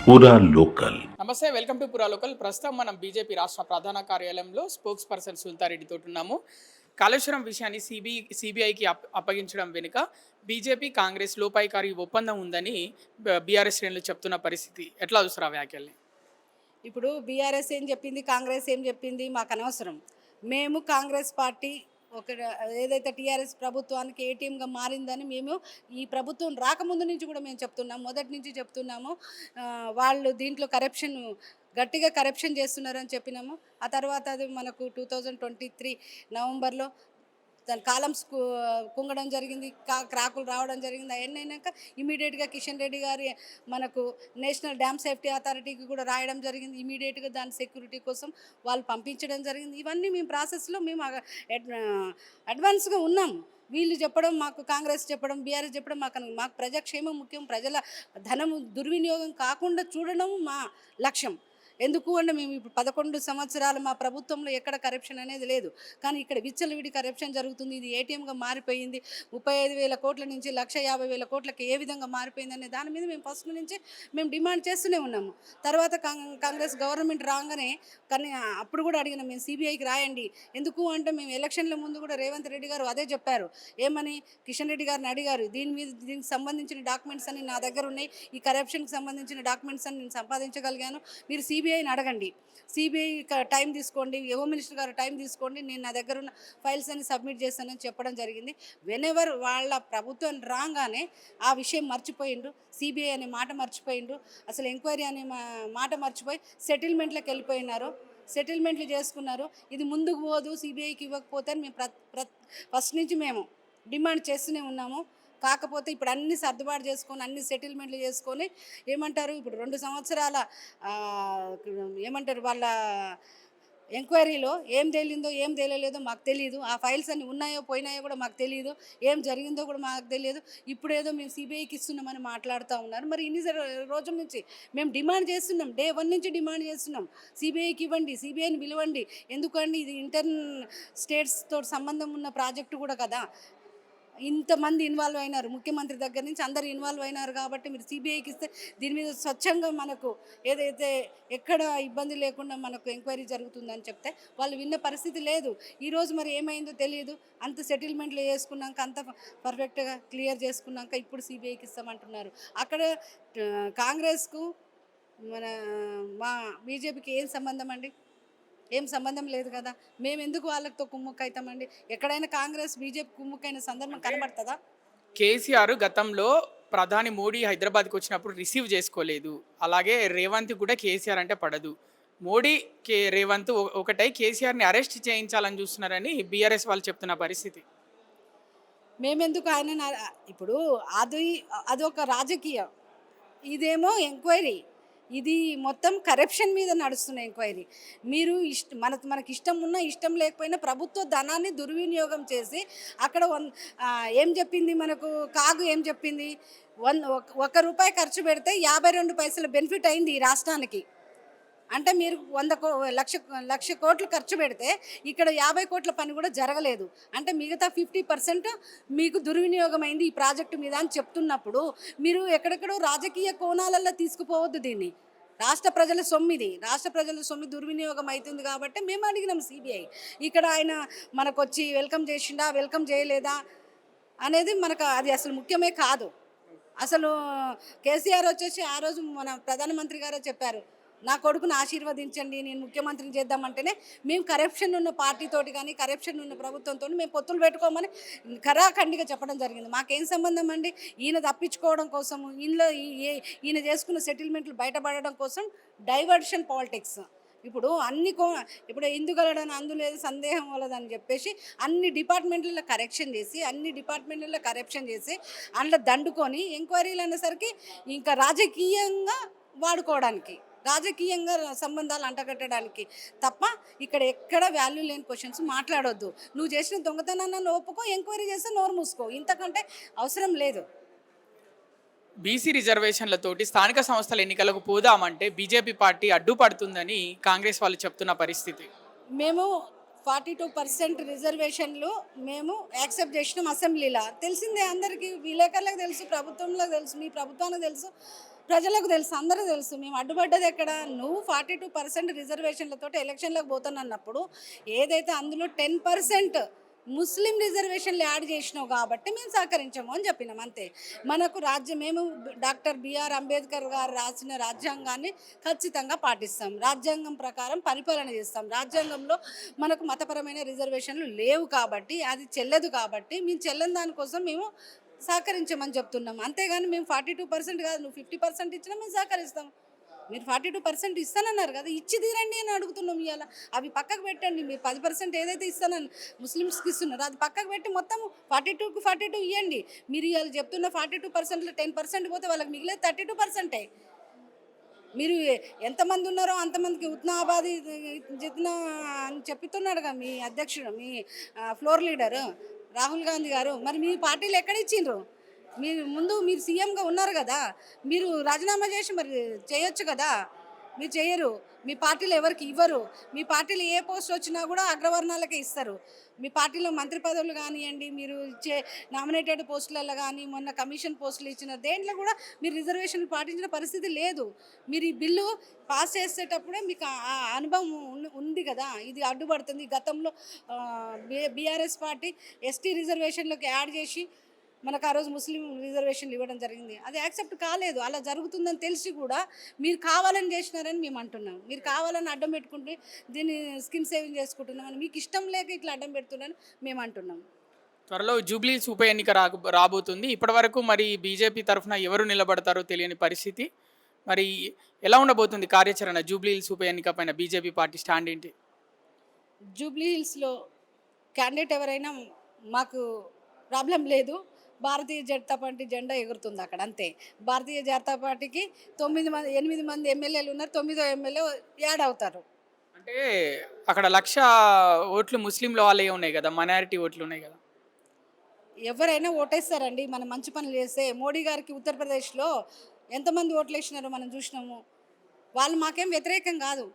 పూరా లోకల్. నమస్తే, welcome to పురా లోకల్. ప్రస్తుతం మనం బీజేపీ రాష్ట్ర ప్రధాన కార్యాలయంలో స్పోక్స్ పర్సన్ సుల్తారెడ్డితో ఉన్నాము. కాళేశ్వరం విషయాన్ని సిబిఐకి అప్పగించడం వెనుక బీజేపీ కాంగ్రెస్ లోపాయికారి ఒప్పందం ఉందని బీఆర్ఎస్ శ్రేణులు చెప్తున్న పరిస్థితి. ఎట్లా చూస్తారు ఆ వ్యాఖ్యల్ని? ఇప్పుడు బీఆర్ఎస్ ఏం చెప్పింది, కాంగ్రెస్ ఏం చెప్పింది మాకు అనవసరం. మేము కాంగ్రెస్ పార్టీ ఒక ఏదైతే టీఆర్ఎస్ ప్రభుత్వానికి ఏటీఎంగా మారిందని మేము ఈ ప్రభుత్వం రాకముందు నుంచి కూడా మేము చెప్తున్నాము, మొదటి నుంచి చెప్తున్నాము. వాళ్ళు దీంట్లో గట్టిగా కరప్షన్ చేస్తున్నారని చెప్పినాము. ఆ తర్వాత అది మనకు 2023 నవంబర్లో దాని కాలమ్స్ కుంగడం జరిగింది, క్రాకులు రావడం జరిగింది. అవన్నీ అయినాక ఇమీడియట్గా కిషన్ రెడ్డి గారి మనకు నేషనల్ డ్యామ్ సేఫ్టీ అథారిటీకి కూడా రాయడం జరిగింది. ఇమీడియట్గా దాని సెక్యూరిటీ కోసం వాళ్ళు పంపించడం జరిగింది. ఇవన్నీ మేము ప్రాసెస్లో మేము అడ్వాన్స్గా ఉన్నాం. వీళ్ళు చెప్పడం, మాకు కాంగ్రెస్ చెప్పడం, బీఆర్ఎస్ చెప్పడం, మాకు ప్రజాక్షేమం ముఖ్యం, ప్రజల ధనము దుర్వినియోగం కాకుండా చూడడం మా లక్ష్యం. ఎందుకు అంటే మేము ఇప్పుడు 11 సంవత్సరాలు మా ప్రభుత్వంలో ఎక్కడ కరప్షన్ అనేది లేదు, కానీ ఇక్కడ విచ్చలవిడి కరప్షన్ జరుగుతుంది. ఇది ఏటీఎంగా మారిపోయింది. 35,000 కోట్ల నుంచి 1,50,000 కోట్లకి ఏ విధంగా మారిపోయింది అనే దాని మీద మేము ఫస్ట్ నుంచి మేము డిమాండ్ చేస్తూనే ఉన్నాము. తర్వాత కాంగ్రెస్ గవర్నమెంట్ రాగానే కానీ అప్పుడు కూడా అడిగిన, మేము సిబిఐకి రాయండి. ఎందుకు అంటే మేము ఎలక్షన్ల ముందు కూడా రేవంత్ రెడ్డి గారు అదే చెప్పారు. ఏమని కిషన్ రెడ్డి గారిని అడిగారు, దీనికి సంబంధించిన డాక్యుమెంట్స్ అన్ని నా దగ్గర ఉన్నాయి, ఈ కరప్షన్కి సంబంధించిన డాక్యుమెంట్స్ అన్ని నేను సంపాదించగలిగాను, మీరు సిబిఐని అడగండి, సిబిఐ టైం తీసుకోండి, హోమ్ మినిస్టర్ గారు టైం తీసుకోండి, నేను నా దగ్గర ఉన్న ఫైల్స్ అన్ని సబ్మిట్ చేస్తానని చెప్పడం జరిగింది. వెనెవర్ వాళ్ళ ప్రభుత్వం రాగానే ఆ విషయం మర్చిపోయిండు, సిబిఐ అనే మాట మర్చిపోయిండు, అసలు ఎంక్వైరీ అనే మాట మర్చిపోయి సెటిల్మెంట్లకు వెళ్ళిపోయినారు, సెటిల్మెంట్లు చేసుకున్నారు. ఇది ముందుకు పోదు, సిబిఐకి ఇవ్వకపోతే మేము ఫస్ట్ నుంచి మేము డిమాండ్ చేస్తూనే ఉన్నాము. కాకపోతే ఇప్పుడు అన్ని సర్దుబాటు చేసుకొని అన్ని సెటిల్మెంట్లు చేసుకొని ఏమంటారు, ఇప్పుడు 2 సంవత్సరాల ఏమంటారు వాళ్ళ ఎంక్వైరీలో ఏం తేలిందో ఏం తేలలేదో మాకు తెలియదు. ఆ ఫైల్స్ అన్ని ఉన్నాయో పోయినాయో కూడా మాకు తెలియదు, ఏం జరిగిందో కూడా మాకు తెలియదు. ఇప్పుడు ఏదో మేము సిబిఐకి ఇస్తున్నామని మాట్లాడుతూ ఉన్నారు. మరి ఇన్ని రోజుల నుంచి మేము డిమాండ్ చేస్తున్నాం, డే 1 నుంచి డిమాండ్ చేస్తున్నాం, సిబిఐకి ఇవ్వండి, సిబిఐని పిలవండి. ఎందుకండి ఇది స్టేట్స్తో సంబంధం ఉన్న ప్రాజెక్టు కూడా కదా, ఇంతమంది ఇన్వాల్వ్ అయినారు, ముఖ్యమంత్రి దగ్గర నుంచి అందరు ఇన్వాల్వ్ అయినారు. కాబట్టి మీరు సిబిఐకి ఇస్తే దీని మీద స్వచ్ఛంగా మనకు ఏదైతే ఎక్కడ ఇబ్బంది లేకుండా మనకు ఎంక్వైరీ జరుగుతుందని చెప్తే వాళ్ళు విన్న పరిస్థితి లేదు. ఈరోజు మరి ఏమైందో తెలియదు. అంత సెటిల్మెంట్లు చేసుకున్నాక, అంత పర్ఫెక్ట్గా క్లియర్ చేసుకున్నాక ఇప్పుడు సిబిఐకి ఇస్తామంటున్నారు. అక్కడ కాంగ్రెస్కు మా బీజేపీకి ఏం సంబంధం అండి? ఏం సంబంధం లేదు కదా. మేము ఎందుకు వాళ్ళతో కుమ్ముక్క అవుతామండి? ఎక్కడైనా కాంగ్రెస్ బీజేపీ కుమ్ముక్కైన సందర్భం కనబడుతుందా? కేసీఆర్ గతంలో ప్రధాని మోడీ హైదరాబాద్కి వచ్చినప్పుడు రిసీవ్ చేసుకోలేదు. అలాగే రేవంత్ కూడా కేసీఆర్ అంటే పడదు. మోడీ రేవంత్ ఒకటై కేసీఆర్ని అరెస్ట్ చేయించాలని చూస్తున్నారని బీఆర్ఎస్ వాళ్ళు చెప్తున్న పరిస్థితి. మేమెందుకు ఆయన ఇప్పుడు అదొక రాజకీయం, ఇదేమో ఎంక్వైరీ. ఇది మొత్తం కరప్షన్ మీద నడుస్తున్న ఎంక్వైరీ. మీరు మనకి ఇష్టం ఉన్నా ఇష్టం లేకపోయినా ప్రభుత్వ ధనాన్ని దుర్వినియోగం చేసి అక్కడ ఏం చెప్పింది మనకు కాగు, ఏం చెప్పింది, 1 రూపాయి ఖర్చు పెడితే 52 పైసల బెనిఫిట్ అయింది ఈ రాష్ట్రానికి. అంటే మీరు 100 కోట్లు ఖర్చు పెడితే ఇక్కడ 50 కోట్ల పని కూడా జరగలేదు. అంటే మిగతా 50% మీకు దుర్వినియోగం అయింది ఈ ప్రాజెక్టు మీద అని చెప్తున్నప్పుడు మీరు ఎక్కడెక్కడో రాజకీయ కోణాలలో తీసుకుపోవద్దు దీన్ని. రాష్ట్ర ప్రజల సొమ్ము దుర్వినియోగం అవుతుంది కాబట్టి మేము అడిగినాం సిబిఐ. ఇక్కడ ఆయన మనకు వచ్చి వెల్కమ్ చేసిండా, వెల్కమ్ చేయలేదా అనేది మనకు అది అసలు ముఖ్యమే కాదు. అసలు కేసీఆర్ వచ్చేసి ఆ రోజు మన ప్రధానమంత్రి గారే చెప్పారు, నా కొడుకును ఆశీర్వదించండి, నేను ముఖ్యమంత్రిని చేద్దామంటేనే మేము కరప్షన్ ఉన్న పార్టీతోటి కానీ కరప్షన్ ఉన్న ప్రభుత్వంతో మేము పొత్తులు పెట్టుకోమని ఖరాఖండిగా చెప్పడం జరిగింది. మాకేం సంబంధం అండి? ఈయన తప్పించుకోవడం కోసం, ఈయన చేసుకున్న సెటిల్మెంట్లు బయటపడడం కోసం డైవర్షన్ పాలిటిక్స్. ఇప్పుడు ఇప్పుడు ఎందుకలడని అందులేదు, సందేహం వలదని చెప్పేసి అన్ని డిపార్ట్మెంట్లలో కరప్షన్ చేసి అందులో దండుకొని ఎంక్వైరీలు అనేసరికి ఇంకా రాజకీయంగా వాడుకోవడానికి, రాజకీయంగా సంబంధాలు అంటగట్టడానికి తప్ప ఇక్కడ ఎక్కడ వాల్యూ లేని క్వశ్చన్స్ మాట్లాడొద్దు. నువ్వు చేసిన దొంగతనాన్ని ఒప్పుకో, ఎంక్వైరీ చేస్తే నోరు మూసుకో, ఇంతకంటే అవసరం లేదు. బీసీ రిజర్వేషన్లతోటి స్థానిక సంస్థల ఎన్నికలకు పోదామంటే బీజేపీ పార్టీ అడ్డుపడుతుందని కాంగ్రెస్ వాళ్ళు చెప్తున్న పరిస్థితి. మేము 42% రిజర్వేషన్లు మేము యాక్సెప్ట్ చేసినాం అసెంబ్లీలో. తెలిసిందే అందరికీ, విలేకరులకు తెలుసు, ప్రభుత్వంలో తెలుసు, మీ ప్రభుత్వానికి తెలుసు, ప్రజలకు తెలుసు, అందరూ తెలుసు. మేము అడ్డుపడ్డది ఎక్కడ? నువ్వు 42% రిజర్వేషన్లతో ఎలక్షన్లకు పోతానన్నప్పుడు ఏదైతే అందులో 10% ముస్లిం రిజర్వేషన్లు యాడ్ చేసినావు కాబట్టి మేము సహకరించాము అని చెప్పినాం అంతే. మనకు మేము డాక్టర్ బిఆర్ అంబేద్కర్ గారు రాసిన రాజ్యాంగాన్ని ఖచ్చితంగా పాటిస్తాం, రాజ్యాంగం ప్రకారం పరిపాలన చేస్తాం. రాజ్యాంగంలో మనకు మతపరమైన రిజర్వేషన్లు లేవు కాబట్టి, అది చెల్లదు కాబట్టి మేము చెల్లని దానికోసం మేము సహకరించమని చెప్తున్నాం. అంతేగాని మేము 42% కాదు, నువ్వు 50% ఇచ్చినా మేము సహకరిస్తాం. మీరు 42% ఇస్తానన్నారు కదా, ఇచ్చి తీరండి అని అడుగుతున్నాం. ఇవాళ అవి పక్కకు పెట్టండి. మీరు 10% ఏదైతే ఇస్తానని ముస్లిమ్స్కి ఇస్తున్నారు అది పక్కకు పెట్టి మొత్తం 42కి 42 ఇవ్వండి. మీరు ఇవాళ చెప్తున్న 42%లో 10% పోతే వాళ్ళకి మిగిలేదు 32%. మీరు ఎంతమంది ఉన్నారో అంతమందికి ఉత్నా ఆబాది జిత్నా అని చెప్తున్నాడుగా మీ అధ్యక్షుడు, మీ ఫ్లోర్ లీడరు రాహుల్ గాంధీ గారు. మరి మీ పార్టీలు ఎక్కడ ఇచ్చిండ్రు? మీరు ముందు మీరు సీఎంగా ఉన్నారు కదా, మీరు రాజీనామా చేసి మరి చేయొచ్చు కదా. మీరు చేయరు, మీ పార్టీలో ఎవరికి ఇవ్వరు. మీ పార్టీలో ఏ పోస్ట్ వచ్చినా కూడా అగ్రవర్ణాలకే ఇస్తారు. మీ పార్టీలో మంత్రి పదవులు కానివ్వండి, మీరు ఇచ్చే నామినేటెడ్ పోస్టులలో కానీ, మొన్న కమిషన్ పోస్టులు ఇచ్చిన దేంట్లో కూడా మీరు రిజర్వేషన్లు పాటించిన పరిస్థితి లేదు. మీరు ఈ బిల్లు పాస్ చేసేటప్పుడే మీకు ఆ అనుభవం ఉంది కదా, ఇది అడ్డుపడుతుంది. గతంలో బీఆర్ఎస్ పార్టీ ఎస్టీ రిజర్వేషన్లోకి యాడ్ చేసి మనకు ఆ రోజు ముస్లిం రిజర్వేషన్లు ఇవ్వడం జరిగింది. అది యాక్సెప్ట్ కాలేదు. అలా జరుగుతుందని తెలిసి కూడా మీరు కావాలని చేసినారని మేము అంటున్నాం. మీరు కావాలని అడ్డం పెట్టుకుంటే దీన్ని స్కిన్ సేవింగ్ చేసుకుంటున్నామని, మీకు ఇష్టం లేక ఇట్లా అడ్డం పెడుతున్నారని మేము అంటున్నాం. త్వరలో జూబ్లీస్ ఉప ఎన్నిక రాబోతుంది. ఇప్పటివరకు మరి బీజేపీ తరఫున ఎవరు నిలబడతారో తెలియని పరిస్థితి. మరి ఎలా ఉండబోతుంది కార్యాచరణ జూబ్లీస్ ఉప ఎన్నిక పైన? బీజేపీ పార్టీ స్టాండ్ ఏంటి? జూబ్లీ హిల్స్లో క్యాండిడేట్ ఎవరైనా మాకు ప్రాబ్లం లేదు. భారతీయ జనతా పార్టీ జెండా ఎగురుతుంది అక్కడ అంతే. భారతీయ జనతా పార్టీకి 8 మంది ఎమ్మెల్యేలు ఉన్నారు, 9వ ఎమ్మెల్యే యాడ్ అవుతారు. అంటే అక్కడ 1,00,000 ఓట్లు ముస్లింల వాళ్ళే ఉన్నాయి కదా, మైనారిటీ ఓట్లు ఉన్నాయి కదా. ఎవరైనా ఓటేస్తారండి మనం మంచి పనులు చేస్తే. మోడీ గారికి ఉత్తరప్రదేశ్లో ఎంతమంది ఓట్లు వేసినారో మనం చూసినాము. వాళ్ళు మాకేం వ్యతిరేకం కాదు.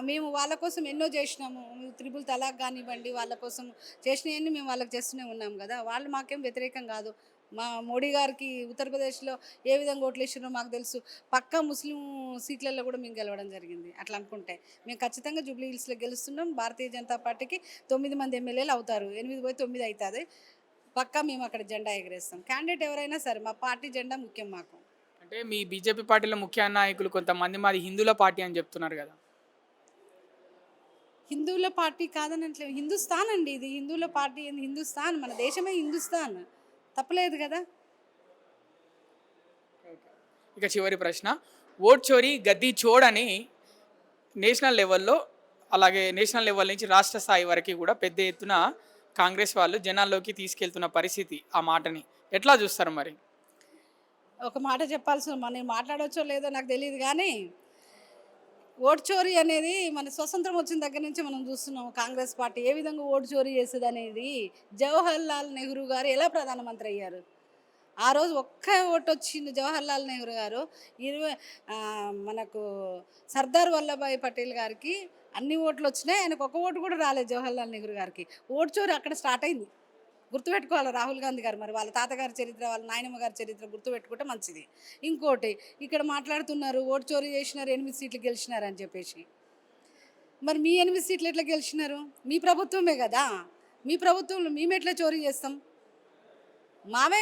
మేము వాళ్ళ కోసం ఎన్నో చేసినాము. త్రిపుల్ తలాక్ కానివ్వండి, వాళ్ళ కోసం చేసినవన్నీ మేము వాళ్ళకి చేస్తూనే ఉన్నాం కదా. వాళ్ళు మాకేం వ్యతిరేకం కాదు. మోడీ గారికి ఉత్తరప్రదేశ్లో ఏ విధంగా ఓట్లు వేసినారో మాకు తెలుసు. పక్కా ముస్లిం సీట్లలో కూడా మేము గెలవడం జరిగింది. అట్లా అనుకుంటే మేము ఖచ్చితంగా జూబ్లీ హిల్స్లో గెలుస్తున్నాం. భారతీయ జనతా పార్టీకి 9 మంది ఎమ్మెల్యేలు అవుతారు. 8 పోయి 9 అవుతుంది. పక్కా మేము అక్కడ జెండా ఎగరేస్తాం. క్యాండిడేట్ ఎవరైనా సరే మా పార్టీ జెండా ముఖ్యం మాకు. అంటే మీ బీజేపీ పార్టీలో ముఖ్య నాయకులు కొంతమంది మాది హిందువుల పార్టీ అని చెప్తున్నారు కదా. హిందువుల పార్టీ కాదనట్లేదు, హిందుస్థాన్ అండి ఇది. హిందువుల పార్టీ ఏంది? హిందుస్థాన్, మన దేశమే హిందుస్థాన్. తప్పలేదు కదా. ఇక చివరి ప్రశ్న, ఓట్ చోరీ గద్దీ చోడ్ అని నేషనల్ లెవెల్లో, అలాగే నేషనల్ లెవెల్ నుంచి రాష్ట్ర స్థాయి వరకు కూడా పెద్ద ఎత్తున కాంగ్రెస్ వాళ్ళు జనాల్లోకి తీసుకెళ్తున్న పరిస్థితి. ఆ మాటని ఎట్లా చూస్తారు మరి? ఒక మాట చెప్పాల్సిన, మనం మాట్లాడవచ్చో లేదో నాకు తెలియదు కానీ, ఓటు చోరీ అనేది మన స్వతంత్రం వచ్చిన దగ్గర నుంచి మనం చూస్తున్నాం. కాంగ్రెస్ పార్టీ ఏ విధంగా ఓటు చోరీ చేసేది అనేది. జవహర్లాల్ నెహ్రూ గారు ఎలా ప్రధానమంత్రి అయ్యారు? ఆ రోజు ఒక్క ఓటు వచ్చింది జవహర్లాల్ నెహ్రూ గారు. మనకు సర్దార్ వల్లభాయ్ పటేల్ గారికి అన్ని ఓట్లు వచ్చినాయి, ఆయనకు ఒక ఓటు కూడా రాలేదు జవహర్లాల్ నెహ్రూ గారికి. ఓటు చోరీ అక్కడ స్టార్ట్ అయింది. గుర్తుపెట్టుకోవాలి రాహుల్ గాంధీ గారు. మరి వాళ్ళ తాతగారి చరిత్ర, వాళ్ళ నాయనమ్మ గారి చరిత్ర గుర్తుపెట్టుకుంటే మంచిది. ఇంకోటి ఇక్కడ మాట్లాడుతున్నారు ఓటు చోరీ చేసినారు, 8 సీట్లు గెలిచినారు అని చెప్పేసి. మరి మీ 8 సీట్లు ఎట్లా గెలిచినారు? మీ ప్రభుత్వమే కదా. మీ ప్రభుత్వంలో మేము ఎట్లా చోరీ చేస్తాం? మరి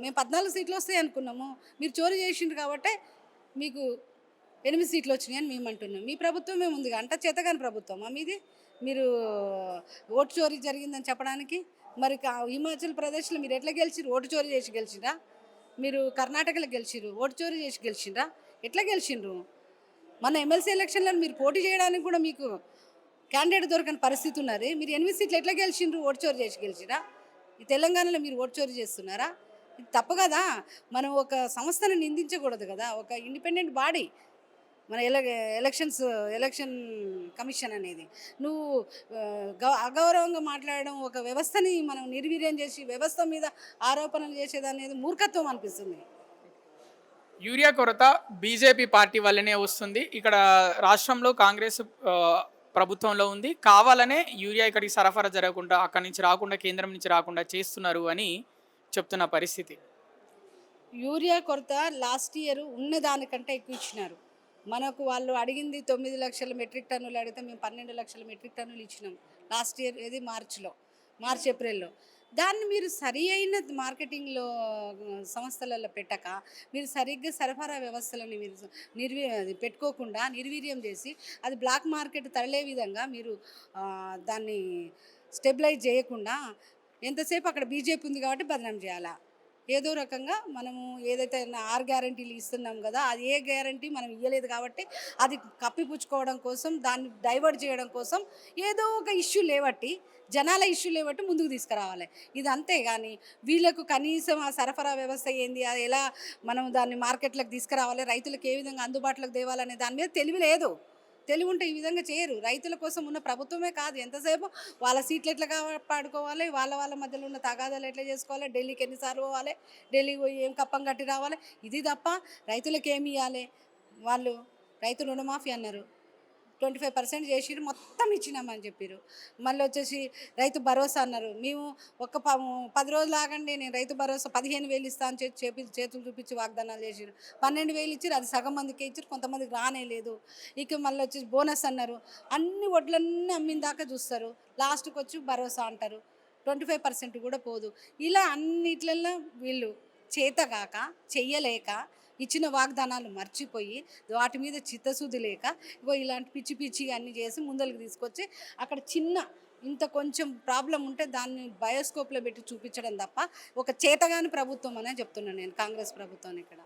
మేము 14 సీట్లు వస్తాయి అనుకున్నాము. మీరు చోరీ చేసిండ్రు కాబట్టి మీకు 8 సీట్లు వచ్చినాయని మేము అంటున్నాం. మీ ప్రభుత్వమే ఉందిగా, అంట చేతగాని ప్రభుత్వమా మీది? మీరు ఓటు చోరీ జరిగిందని చెప్పడానికి. మరి హిమాచల్ ప్రదేశ్లో మీరు ఎట్లా గెలిచిరు? ఓటు చోరీ చేసి గెలిచిండ్రా? మీరు కర్ణాటకలో గెలిచిరు, ఓటు చోరీ చేసి గెలిచిండ్రా? ఎట్లా గెలిచిండ్రు? మన ఎమ్మెల్సీ ఎలక్షన్లో మీరు పోటీ చేయడానికి కూడా మీకు క్యాండిడేట్ దొరకని పరిస్థితి ఉన్నది. మీరు 8 సీట్లు ఎట్లా గెలిచిండ్రు? ఓటు చోరీ చేసి గెలిచిండ్రా? ఈ తెలంగాణలో మీరు ఓటు చోరీ చేస్తున్నారా? ఇది తప్పు కదా. మనం ఒక సంస్థను నిందించకూడదు కదా. ఒక ఇండిపెండెంట్ బాడీ మన ఎలక్షన్ కమిషన్ అనేది. నువ్వు అగౌరవంగా మాట్లాడడం, ఒక వ్యవస్థని మనం నిర్వీర్యం చేసి వ్యవస్థ మీద ఆరోపణలు చేసేది అనేది మూర్ఖత్వం అనిపిస్తుంది. యూరియా కొరత బీజేపీ పార్టీ వల్లనే వస్తుంది. ఇక్కడ రాష్ట్రంలో కాంగ్రెస్ ప్రభుత్వంలో ఉంది. కావాలనే యూరియా ఇక్కడికి సరఫరా జరగకుండా, అక్కడి నుంచి రాకుండా, కేంద్రం నుంచి రాకుండా చేస్తున్నారు అని చెప్తున్న పరిస్థితి. యూరియా కొరత లాస్ట్ ఇయర్ ఉన్న దానికంటే ఎక్కువ ఇచ్చినారు. మనకు వాళ్ళు అడిగింది 9,00,000 మెట్రిక్ టన్నులు అడిగితే మేము 12,00,000 మెట్రిక్ టన్నులు ఇచ్చినాం లాస్ట్ ఇయర్. ఇది మార్చ్ ఏప్రిల్లో. దాన్ని మీరు సరి అయిన మార్కెటింగ్లో సంస్థలలో పెట్టక, మీరు సరిగ్గా సరఫరా వ్యవస్థలని మీరు అది పెట్టుకోకుండా నిర్వీర్యం చేసి అది బ్లాక్ మార్కెట్ తరలే విధంగా మీరు దాన్ని స్టెబిలైజ్ చేయకుండా ఎంతసేపు అక్కడ బీజేపీ ఉంది కాబట్టి బదనాం చేయాలా. ఏదో రకంగా మనము ఏదైతే 6 గ్యారంటీలు ఇస్తున్నాం కదా, అది ఏ గ్యారంటీ మనం ఇవ్వలేదు కాబట్టి అది కప్పిపుచ్చుకోవడం కోసం, దాన్ని డైవర్ట్ చేయడం కోసం ఏదో ఒక ఇష్యూ లేవట్టి, జనాల ఇష్యూ లేవట్టి ముందుకు తీసుకురావాలి. ఇది అంతే కానీ వీళ్ళకు కనీసం ఆ సరఫరా వ్యవస్థ ఏంది, అది ఎలా మనం దాన్ని మార్కెట్లకు తీసుకురావాలి, రైతులకు ఏ విధంగా అందుబాటులోకి తేవాలనే దాని మీద తెలివి లేదు. తెలివి ఉంటే ఈ విధంగా చేయరు. రైతుల కోసం ఉన్న ప్రభుత్వమే కాదు, ఎంతసేపు వాళ్ళ సీట్లు ఎట్లా కాపాడుకోవాలి, వాళ్ళ మధ్యలో ఉన్న తగాదాలు ఎట్లా చేసుకోవాలి, ఢిల్లీకి ఎన్నిసార్లు పోవాలి, ఢిల్లీకి పోయి ఏం కప్పం కట్టి రావాలి, ఇది తప్ప రైతులకు ఏమి ఇవ్వాలి. వాళ్ళు రైతు రుణమాఫీ అన్నారు, 25% చేసిరు, మొత్తం ఇచ్చినామని చెప్పారు. మళ్ళీ వచ్చేసి రైతు భరోసా అన్నారు, మేము ఒక 10 రోజులు ఆగండి నేను రైతు భరోసా 15,000 ఇస్తా అని చేతులు చూపించి వాగ్దానాలు చేసిరు. 12,000 ఇచ్చారు, అది సగం మందికి ఇచ్చారు, కొంతమందికి రానే లేదు. ఇక మళ్ళీ వచ్చేసి బోనస్ అన్నారు, అన్ని వడ్లన్నీ అమ్మిన దాకా చూస్తారు, లాస్ట్కి వచ్చి భరోసా అంటారు, 25% కూడా పోదు. ఇలా అన్నిట్లలో వీళ్ళు చేతగాక, చెయ్యలేక, ఇచ్చిన వాగ్దానాలు మర్చిపోయి, వాటి మీద చిత్తశుద్ధి లేక ఇగో ఇలాంటి పిచ్చి అన్నీ చేసి ముందరికి తీసుకొచ్చి అక్కడ ఇంత కొంచెం ప్రాబ్లం ఉంటే దాన్ని బయోస్కోప్లో పెట్టి చూపించడం తప్ప ఒక చేతగాని ప్రభుత్వం అనే చెప్తున్నాను నేను కాంగ్రెస్ ప్రభుత్వాన్ని ఇక్కడ.